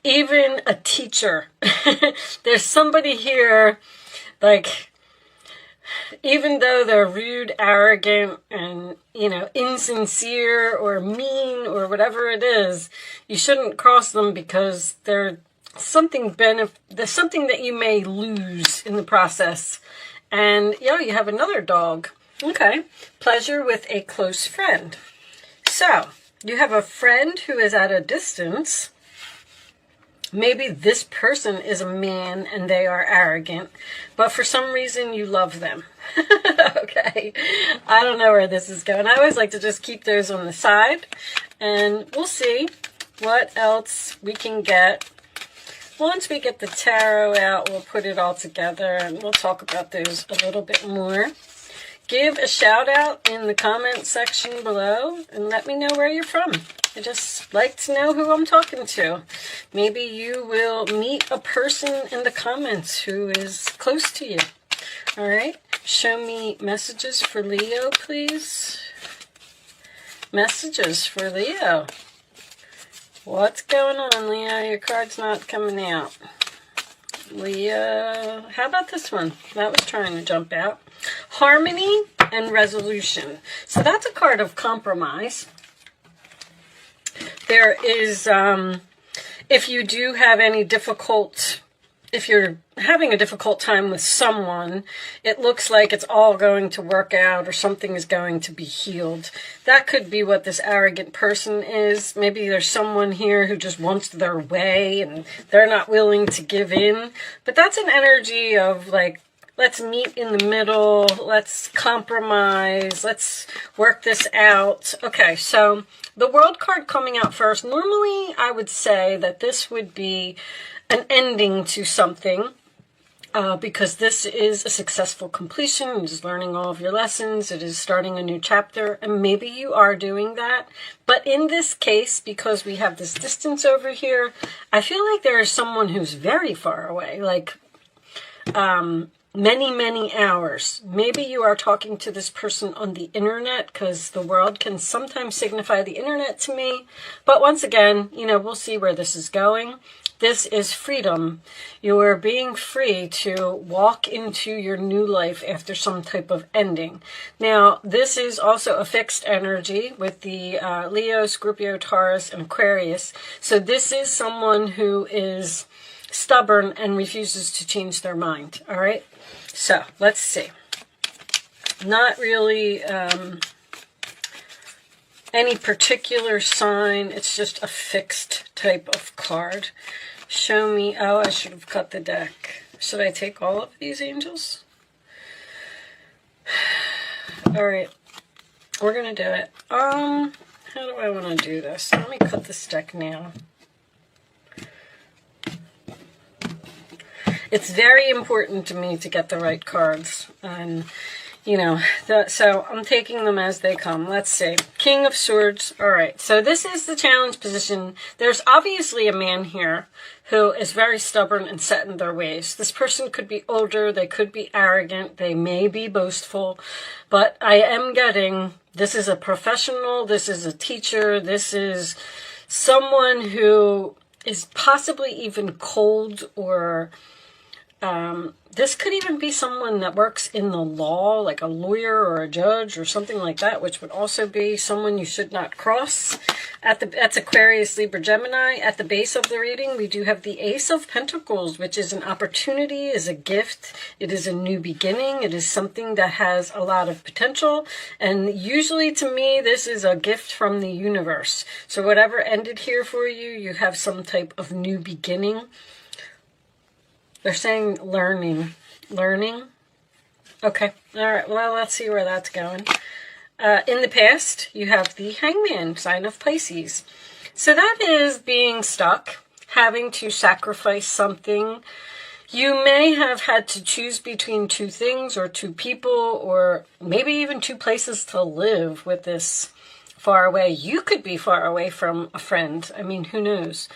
even a teacher. There's somebody here, like, even though they're rude, arrogant, and, you know, insincere or mean or whatever it is, you shouldn't cross them because there's something that you may lose in the process. And, you have another dog. Okay. Pleasure with a close friend. So, you have a friend who is at a distance. Maybe this person is a man and they are arrogant, but for some reason you love them. Okay. I don't know where this is going. I always like to just keep those on the side, and we'll see what else we can get. Once we get the tarot out, we'll put it all together and we'll talk about those a little bit more. Give a shout out in the comment section below and let me know where you're from. I just like to know who I'm talking to. Maybe you will meet a person in the comments who is close to you. All right. Show me messages for Leo, please. Messages for Leo. What's going on, Leo? Your card's not coming out. Leo, how about this one? That was trying to jump out. Harmony and resolution. So that's a card of compromise. There is, if you do have any if you're having a difficult time with someone, it looks like it's all going to work out or something is going to be healed. That could be what this arrogant person is. Maybe there's someone here who just wants their way and they're not willing to give in. But that's an energy of like, let's meet in the middle, let's compromise, let's work this out. Okay, so the World card coming out first. Normally, I would say that this would be an ending to something because this is a successful completion. It is learning all of your lessons. It is starting a new chapter, and maybe you are doing that. But in this case, because we have this distance over here, I feel like there is someone who's very far away, like many, many hours. Maybe you are talking to this person on the internet, because the world can sometimes signify the internet to me. But once again, we'll see where this is going. This is freedom. You are being free to walk into your new life after some type of ending. Now, this is also a fixed energy with the Leo, Scorpio, Taurus, and Aquarius. So this is someone who is stubborn and refuses to change their mind. All right? So, let's see. Not really any particular sign. It's just a fixed type of card. Show me. Oh, I should have cut the deck. Should I take all of these angels? All right. We're going to do it. How do I want to do this? Let me cut this deck now. It's very important to me to get the right cards. And, so I'm taking them as they come. Let's see. King of Swords. All right. So this is the challenge position. There's obviously a man here who is very stubborn and set in their ways. This person could be older. They could be arrogant. They may be boastful. But I am getting, this is a professional. This is a teacher. This is someone who is possibly even cold, or this could even be someone that works in the law, like a lawyer or a judge or something like that, which would also be someone you should not cross. That's Aquarius, Libra, Gemini. At the base of the reading, we do have the Ace of Pentacles, which is an opportunity, is a gift. It is a new beginning. It is something that has a lot of potential. And usually to me, this is a gift from the universe. So whatever ended here for you, you have some type of new beginning. They're saying learning. Learning? Okay. All right. Well, let's see where that's going. In the past, you have the Hangman, sign of Pisces. So that is being stuck, having to sacrifice something. You may have had to choose between two things or two people, or maybe even two places to live with this far away. You could be far away from a friend. I mean, who knows?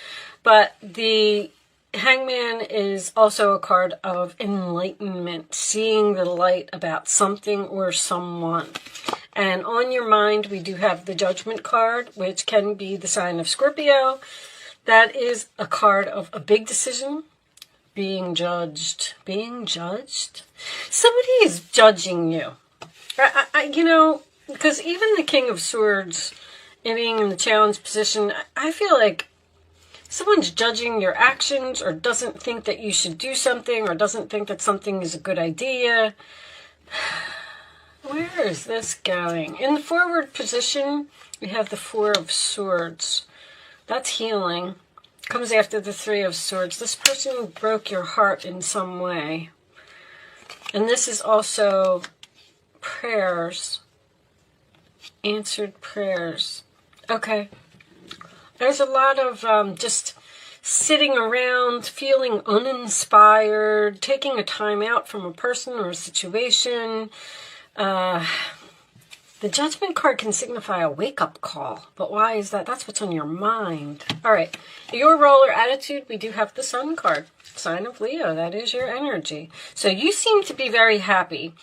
But the Hangman is also a card of enlightenment, seeing the light about something or someone. And on your mind, we do have the Judgment card, which can be the sign of Scorpio, That is a card of a big decision, being judged. Being judged? Somebody is judging you. You know, because even the King of Swords, being in the challenge position, I feel like someone's judging your actions or doesn't think that you should do something or doesn't think that something is a good idea. Where is this going? In the forward position, we have the Four of Swords. That's healing. Comes after the Three of Swords. This person broke your heart in some way. And this is also prayers. Answered prayers. Okay. There's a lot of just sitting around, feeling uninspired, taking a time out from a person or a situation. The Judgment card can signify a wake-up call. But why is that? That's what's on your mind. All right. Your role or attitude, we do have the Sun card. Sign of Leo. That is your energy. So you seem to be very happy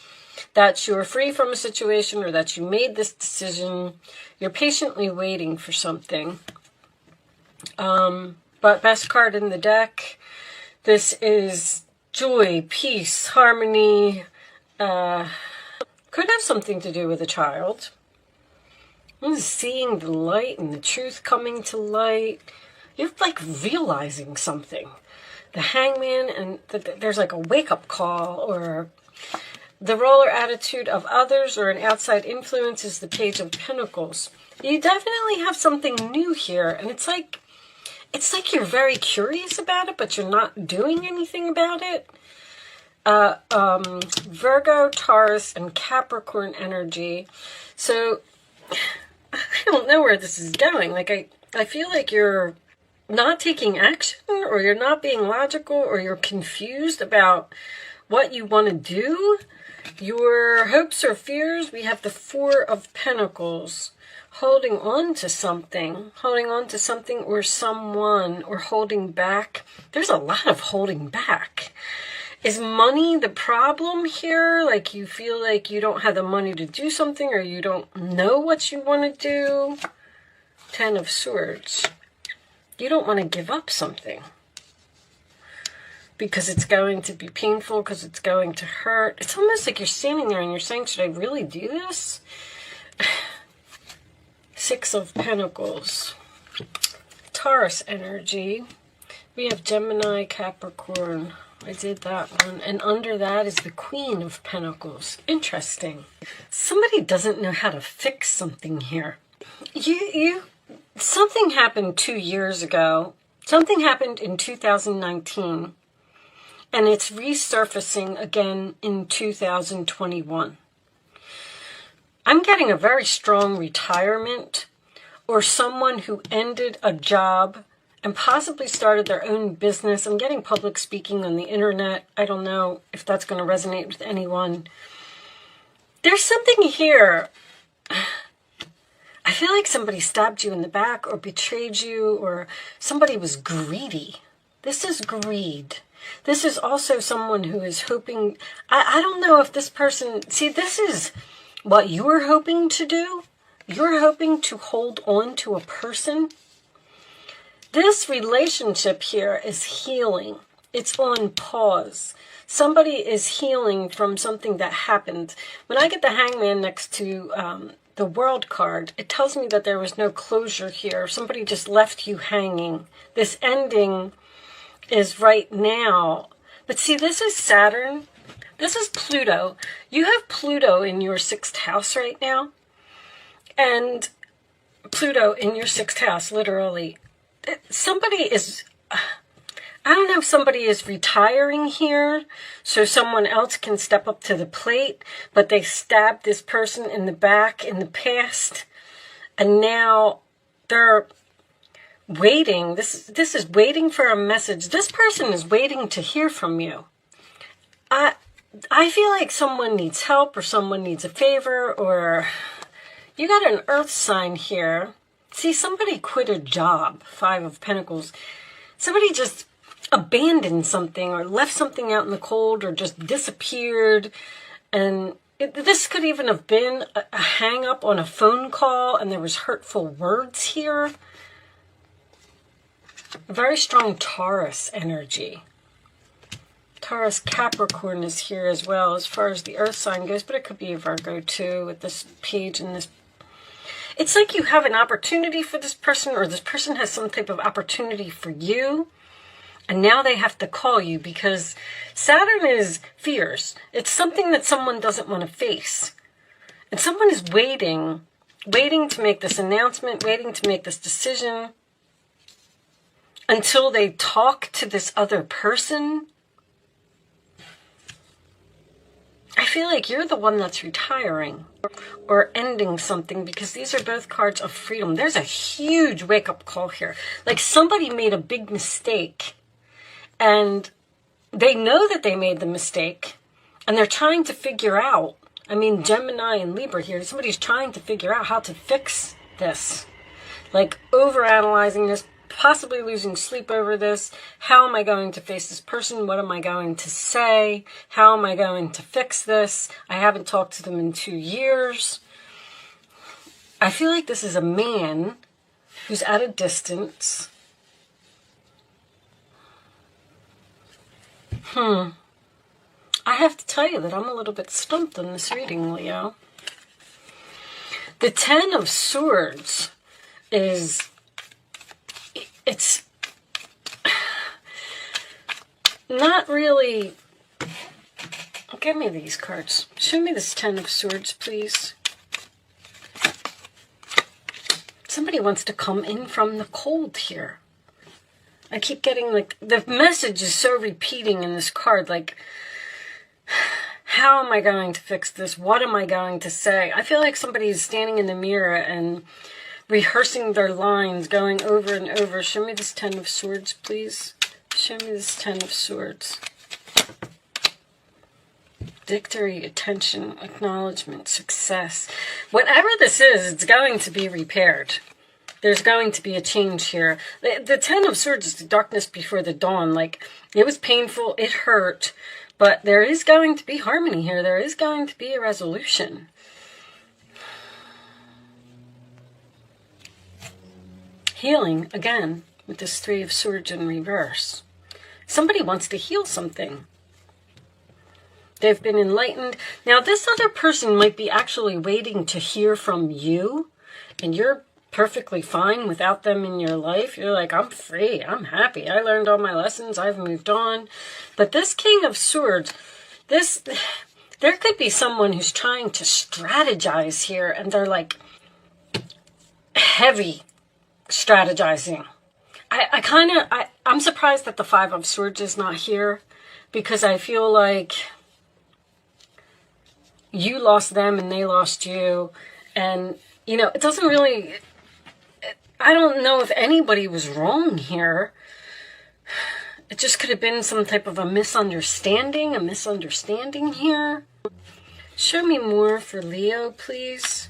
that you're free from a situation or that you made this decision. You're patiently waiting for something. But best card in the deck, this is joy, peace, harmony. Could have something to do with a child. Seeing the light and the truth coming to light. You're like realizing something. The Hangman, and there's like a wake-up call, or the role or attitude of others or an outside influence is the Page of Pentacles. You definitely have something new here, and it's like you're very curious about it, but you're not doing anything about it. Virgo, Taurus, and Capricorn energy. So I don't know where this is going. Like I feel like you're not taking action, or you're not being logical, or you're confused about what you want to do. Your hopes or fears, we have the Four of Pentacles. Holding on to something or someone, or holding back. There's a lot of holding back. Is money the problem here? Like you feel like you don't have the money to do something, or you don't know what you want to do? Ten of Swords. You don't want to give up something because it's going to be painful, because it's going to hurt. It's almost like you're standing there and you're saying, should I really do this? Six of Pentacles. Taurus energy. We have Gemini, Capricorn. I did that one. And under that is the Queen of Pentacles. Interesting. Somebody doesn't know how to fix something here. Something happened 2 years ago. Something happened in 2019. And it's resurfacing again in 2021. I'm getting a very strong retirement, or someone who ended a job and possibly started their own business. I'm getting public speaking on the internet. I don't know if that's going to resonate with anyone. There's something here. I feel like somebody stabbed you in the back or betrayed you, or somebody was greedy. This is greed. This is also someone who is hoping. I don't know if this person. See, this is what you're hoping to do. You're hoping to hold on to a person. This relationship here is healing. It's on pause. Somebody is healing from something that happened. When I get the Hangman next to the World card, it tells me that there was no closure here. Somebody just left you hanging. This ending is right now. But see, this is Saturn. This is Pluto. You have Pluto in your 6th house right now. And Pluto in your 6th house, literally. Somebody is, I don't know if somebody is retiring here so someone else can step up to the plate, but they stabbed this person in the back in the past, and now they're waiting. This is waiting for a message. This person is waiting to hear from you. I feel like someone needs help, or someone needs a favor, or you got an earth sign here. See, somebody quit a job, 5 of Pentacles. Somebody just abandoned something, or left something out in the cold, or just disappeared. And this could even have been a hang-up on a phone call, and there was hurtful words here. A very strong Taurus energy. Taurus Capricorn is here as well as far as the earth sign goes, but it could be a Virgo too with this page and this. It's like you have an opportunity for this person, or this person has some type of opportunity for you, and now they have to call you because Saturn is fears. It's something that someone doesn't want to face. And someone is waiting to make this announcement, waiting to make this decision until they talk to this other person. I feel like you're the one that's retiring or ending something, because these are both cards of freedom. There's a huge wake-up call here. Like somebody made a big mistake and they know that they made the mistake and they're trying to figure out, I mean, Gemini and Libra here, somebody's trying to figure out how to fix this. Like overanalyzing this, possibly losing sleep over this. How am I going to face this person? What am I going to say? How am I going to fix this? I haven't talked to them in 2 years. I feel like this is a man who's at a distance. I have to tell you that I'm a little bit stumped on this reading, Leo. The Ten of Swords is... It's not really... Give me these cards. Show me this Ten of Swords, please. Somebody wants to come in from the cold here. I keep getting, like, the message is so repeating in this card, like, how am I going to fix this? What am I going to say? I feel like somebody is standing in the mirror and rehearsing their lines, going over and over. Show me this Ten of Swords, please. Show me this Ten of Swords. Victory, attention, acknowledgement, success. Whatever this is, it's going to be repaired. There's going to be a change here. The Ten of Swords is the darkness before the dawn. Like, it was painful, it hurt, but there is going to be harmony here. There is going to be a resolution. Healing, again, with this Three of Swords in reverse. Somebody wants to heal something. They've been enlightened. Now, this other person might be actually waiting to hear from you, and you're perfectly fine without them in your life. You're like, I'm free, I'm happy, I learned all my lessons, I've moved on. But this King of Swords, there could be someone who's trying to strategize here, and they're like heavy strategizing. I'm surprised that the Five of Swords is not here, because I feel like you lost them and they lost you, and you know, it doesn't really, I don't know if anybody was wrong here. It just could have been some type of a misunderstanding here. Show me more for Leo, please.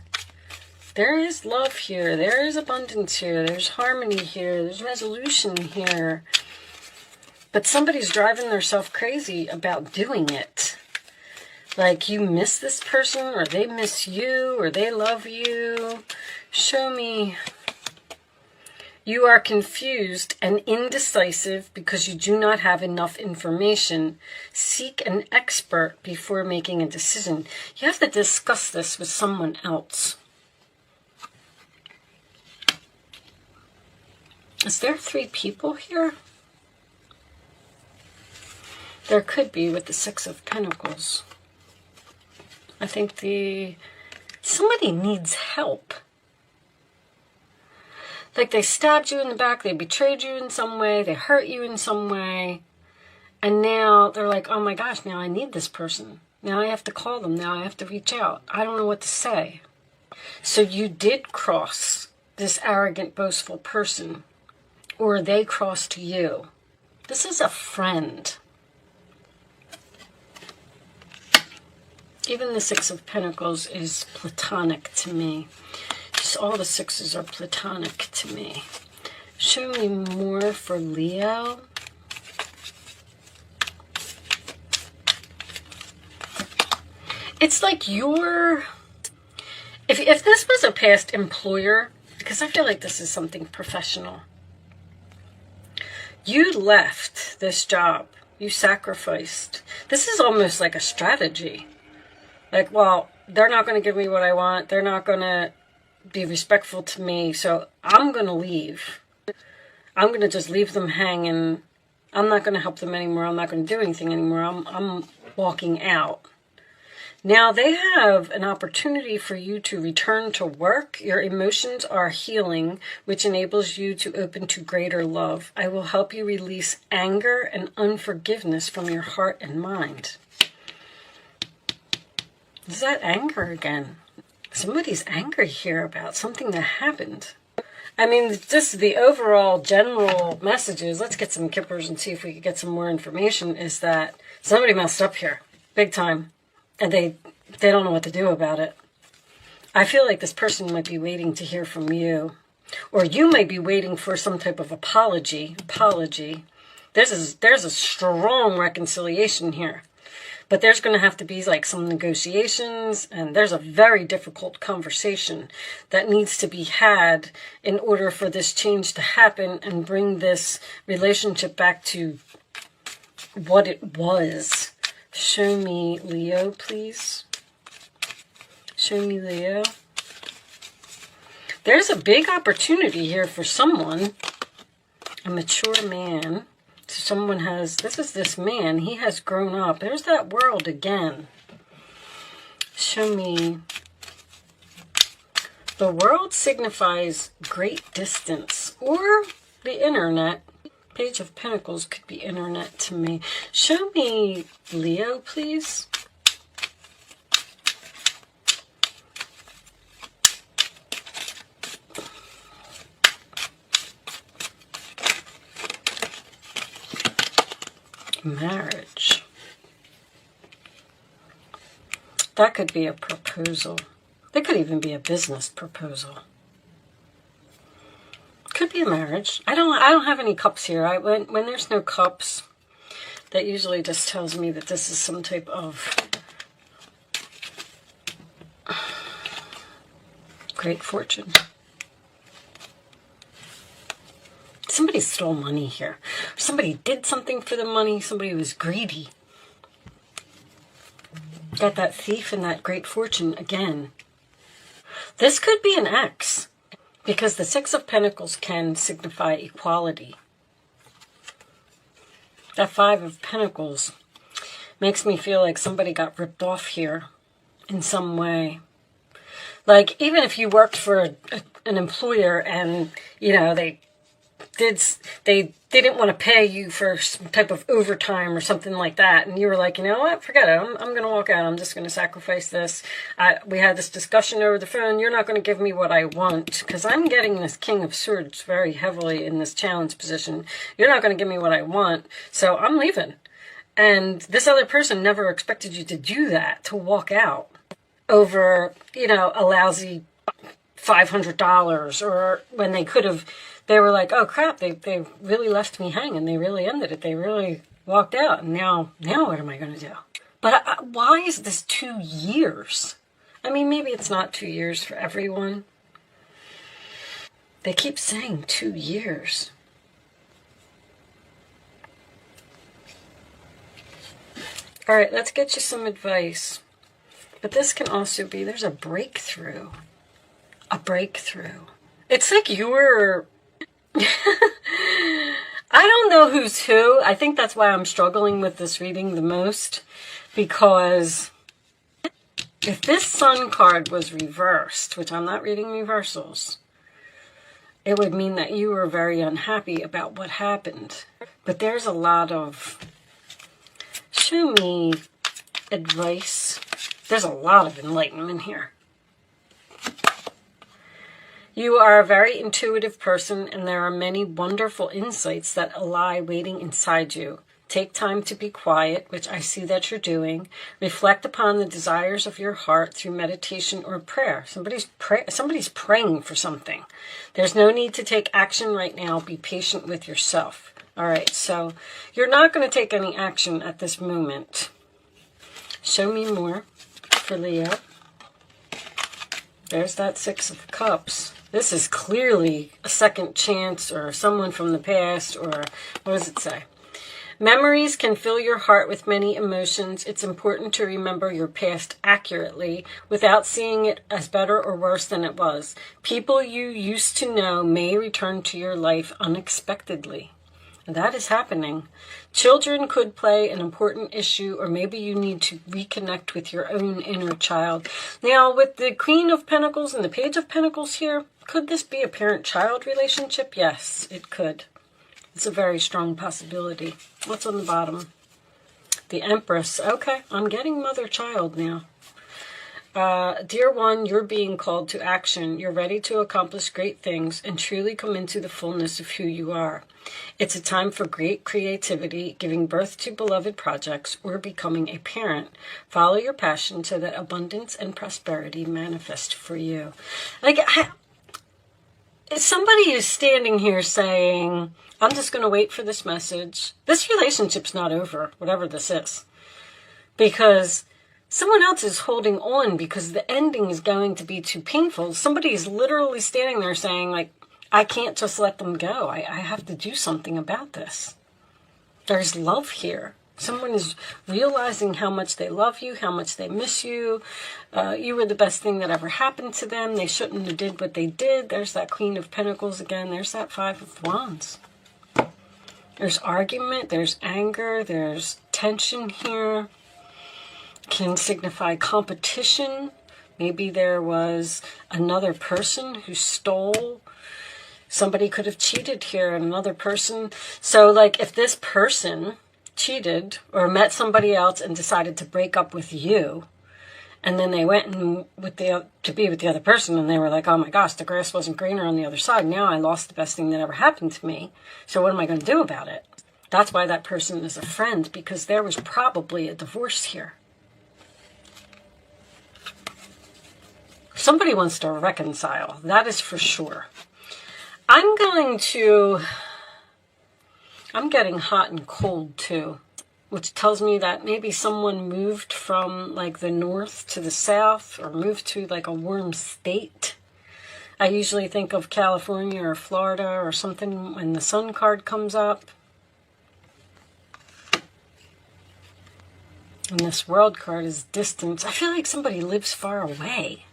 There is love here. There is abundance here. There's harmony here. There's resolution here. But somebody's driving themselves crazy about doing it. Like, you miss this person, or they miss you, or they love you. Show me. You are confused and indecisive because you do not have enough information. Seek an expert before making a decision. You have to discuss this with someone else. Is there 3 people here? There could be with the Six of Pentacles. I think somebody needs help. Like, they stabbed you in the back, they betrayed you in some way, they hurt you in some way, and now they're like, oh my gosh, now I need this person. Now I have to call them, now I have to reach out. I don't know what to say. So you did cross this arrogant, boastful person, or they crossed you. This is a friend. Even the Six of Pentacles is platonic to me. Just all the sixes are platonic to me. Show me more for Leo. It's like you're... If this was a past employer, because I feel like this is something professional. You left this job. You sacrificed. This is almost like a strategy. Like, well, they're not going to give me what I want. They're not going to be respectful to me. So I'm going to leave. I'm going to just leave them hanging. I'm not going to help them anymore. I'm not going to do anything anymore. I'm walking out. Now they have an opportunity for you to return to work. Your emotions are healing, which enables you to open to greater love. I will help you release anger and unforgiveness from your heart and mind. Is that anger again? Somebody's angry here about something that happened. I mean, just the overall general messages, let's get some kippers and see if we can get some more information, is that somebody messed up here, big time. And they don't know what to do about it. I feel like this person might be waiting to hear from you. Or you might be waiting for some type of apology. There's a strong reconciliation here. But there's going to have to be like some negotiations. And there's a very difficult conversation that needs to be had in order for this change to happen and bring this relationship back to what it was. Show me Leo, please. Show me Leo. There's a big opportunity here for someone. A mature man. So someone has, this is this man. He has grown up. There's that world again. Show me. The world signifies great distance or the internet. Page of Pentacles could be internet to me. Show me Leo, please. Marriage. That could be a proposal. That could even be a business proposal. Could be a marriage. I don't have any cups here. When there's no cups, that usually just tells me that this is some type of great fortune. Somebody stole money here. Somebody did something for the money. Somebody was greedy. Got that thief and that great fortune again. This could be an ex. Because the Six of Pentacles can signify equality. That Five of Pentacles makes me feel like somebody got ripped off here in some way. Like, even if you worked for an employer and, you know, they didn't want to pay you for some type of overtime or something like that, and you were like, you know what, forget it, I'm going to walk out, I'm just going to sacrifice this. We had this discussion over the phone, you're not going to give me what I want, because I'm getting this King of Swords very heavily in this challenge position. You're not going to give me what I want, so I'm leaving. And this other person never expected you to do that, to walk out over, you know, a lousy $500, or when they could have. They were like, oh crap, they really left me hanging. They really ended it. They really walked out. And now what am I going to do? But why is this 2 years? I mean, maybe it's not 2 years for everyone. They keep saying 2 years. All right, let's get you some advice. But this can also be, there's a breakthrough. A breakthrough. It's like you're... I don't know who's who. I think that's why I'm struggling with this reading the most. Because if this Sun card was reversed, which I'm not reading reversals, it would mean that you were very unhappy about what happened. But there's a lot of... Show me advice. There's a lot of enlightenment here. You are a very intuitive person, and there are many wonderful insights that lie waiting inside you. Take time to be quiet, which I see that you're doing. Reflect upon the desires of your heart through meditation or prayer. Somebody's praying for something. There's no need to take action right now. Be patient with yourself. All right, so you're not going to take any action at this moment. Show me more for Leo. There's that Six of Cups. This is clearly a second chance or someone from the past, or what does it say? Memories can fill your heart with many emotions. It's important to remember your past accurately without seeing it as better or worse than it was. People you used to know may return to your life unexpectedly. And that is happening. Children could play an important issue, or maybe you need to reconnect with your own inner child. Now, with the Queen of Pentacles and the Page of Pentacles here, could this be a parent-child relationship? Yes, it could. It's a very strong possibility. What's on the bottom? The Empress. Okay, I'm getting mother-child now. Dear one, you're being called to action. You're ready to accomplish great things and truly come into the fullness of who you are. It's a time for great creativity, giving birth to beloved projects, or becoming a parent. Follow your passion so that abundance and prosperity manifest for you. Like, somebody is standing here saying, I'm just going to wait for this message. This relationship's not over, whatever this is. Because someone else is holding on because the ending is going to be too painful. Somebody is literally standing there saying, like, I can't just let them go. I have to do something about this. There's love here. Someone is realizing how much they love you, how much they miss you. You were the best thing that ever happened to them. They shouldn't have did what they did. There's that Queen of Pentacles again. There's that Five of Wands. There's argument. There's anger. There's tension here. Can signify competition. Maybe there was another person who stole. Somebody could have cheated here, another person. So, like, if this person cheated or met somebody else and decided to break up with you, and then they went and to be with the other person, and they were like, oh my gosh, the grass wasn't greener on the other side. Now I lost the best thing that ever happened to me. So what am I going to do about it? That's why that person is a friend, because there was probably a divorce here. Somebody wants to reconcile. That is for sure. I'm getting hot and cold too, which tells me that maybe someone moved from like the north to the south, or moved to like a warm state. I usually think of California or Florida or something when the sun card comes up. And this world card is distance. I feel like somebody lives far away.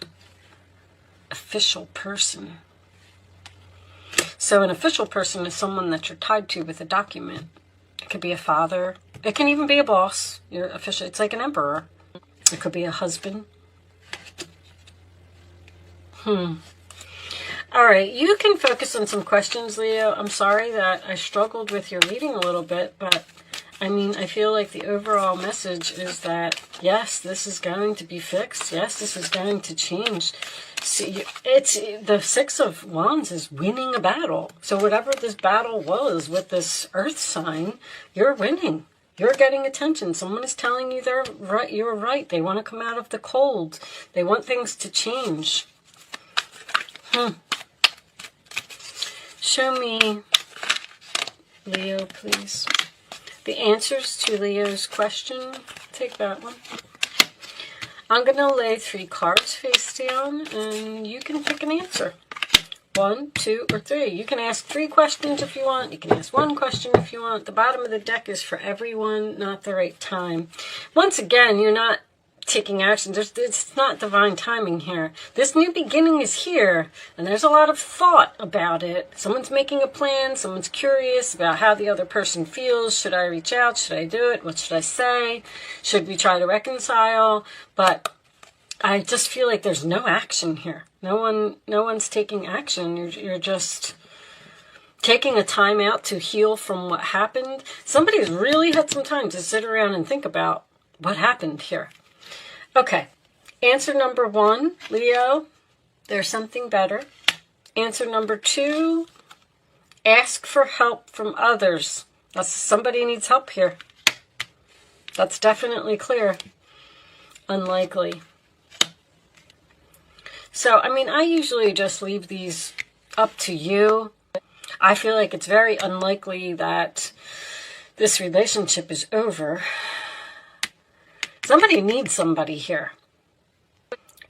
Official person. So an official person is someone that you're tied to with a document. It could be a father. It can even be a boss. You're official. It's like an emperor. It could be a husband. All right. You can focus on some questions, Leo. I'm sorry that I struggled with your reading a little bit, but I mean, I feel like the overall message is that, yes, this is going to be fixed. Yes, this is going to change. See, it's the Six of Wands is winning a battle. So whatever this battle was with this earth sign, you're winning. You're getting attention. Someone is telling you they're right. You're right. They want to come out of the cold. They want things to change. Show me, Leo, please. The answers to Leo's question. Take that one. I'm going to lay 3 cards face down, and you can pick an answer. 1, 2, or 3. You can ask 3 questions if you want. You can ask 1 question if you want. The bottom of the deck is for everyone, not the right time. Once again, you're not taking action. It's not divine timing here. This new beginning is here, and there's a lot of thought about it. Someone's making a plan. Someone's curious about how the other person feels. Should I reach out? Should I do it? What should I say? Should we try to reconcile? But I just feel like there's no action here. No one's taking action. You're just taking a time out to heal from what happened. Somebody's really had some time to sit around and think about what happened here. Okay, answer number 1, Leo, there's something better. Answer number 2, ask for help from others. Somebody needs help here. That's definitely clear. Unlikely. So, I mean, I usually just leave these up to you. I feel like it's very unlikely that this relationship is over. Somebody needs somebody here.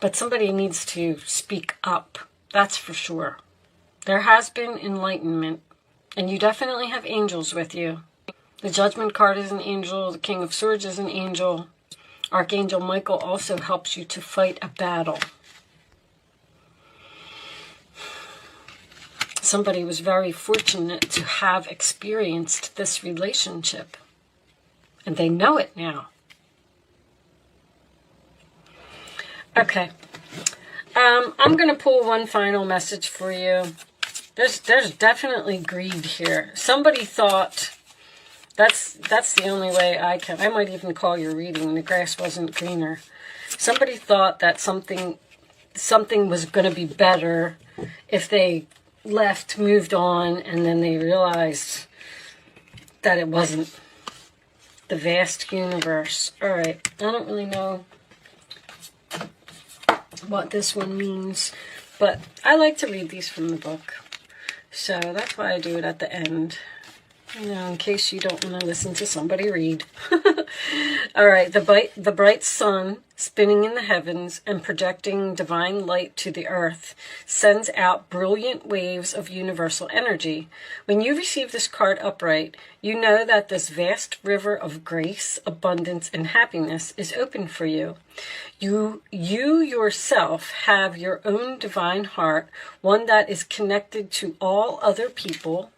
But somebody needs to speak up. That's for sure. There has been enlightenment, and you definitely have angels with you. The Judgment card is an angel. The King of Swords is an angel. Archangel Michael also helps you to fight a battle. Somebody was very fortunate to have experienced this relationship, and they know it now. Okay. I'm going to pull one final message for you. There's definitely greed here. Somebody thought, that's the only way I might even call your reading, the grass wasn't greener. Somebody thought that something was going to be better if they left, moved on, and then they realized that it wasn't. The vast universe. All right, I don't really know what this one means, but I like to read these from the book, so that's why I do it at the end, you know, in case you don't want to listen to somebody read. All right, the bright sun spinning in the heavens and projecting divine light to the earth sends out brilliant waves of universal energy. When you receive this card upright, you know that this vast river of grace, abundance, and happiness is open for you. You yourself have your own divine heart, one that is connected to all other people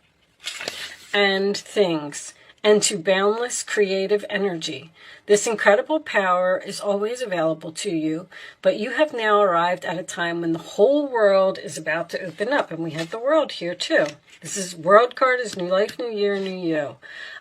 and things, and to boundless creative energy. This incredible power is always available to you, but you have now arrived at a time when the whole world is about to open up, and we have the world here too. This is World card is new life, new year, new you.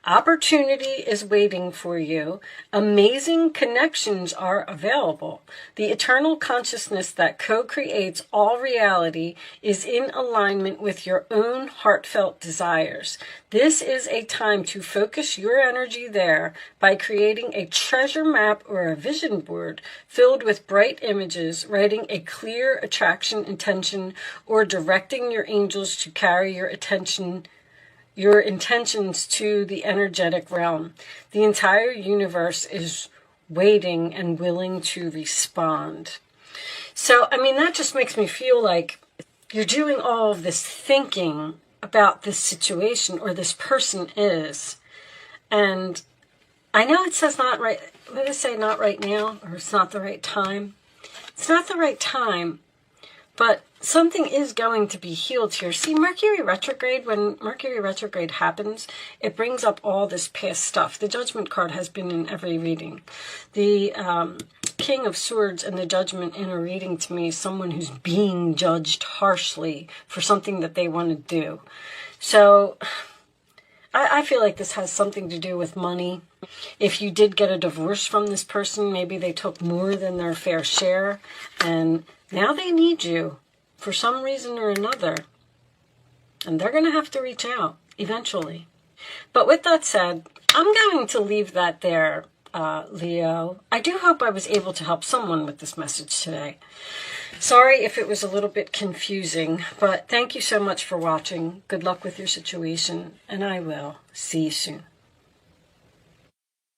Opportunity is waiting for you. Amazing connections are available. The eternal consciousness that co-creates all reality is in alignment with your own heartfelt desires. This is a time to focus your energy there by creating a treasure map or a vision board filled with bright images, writing a clear attraction intention, or directing your angels to carry your intentions to the energetic realm. The entire universe is waiting and willing to respond. So, I mean, that just makes me feel like you're doing all of this thinking about this situation or this person is. And I know it says not right, what did it say, not right now, or it's not the right time. It's not the right time, but something is going to be healed here. See, Mercury retrograde, when Mercury retrograde happens, it brings up all this past stuff. The Judgment card has been in every reading. The King of Swords and the Judgment in a reading to me is someone who's being judged harshly for something that they want to do. So I feel like this has something to do with money. If you did get a divorce from this person, maybe they took more than their fair share, and now they need you for some reason or another. And they're going to have to reach out eventually. But with that said, I'm going to leave that there, Leo. I do hope I was able to help someone with this message today. Sorry if it was a little bit confusing, but thank you so much for watching. Good luck with your situation, and I will see you soon.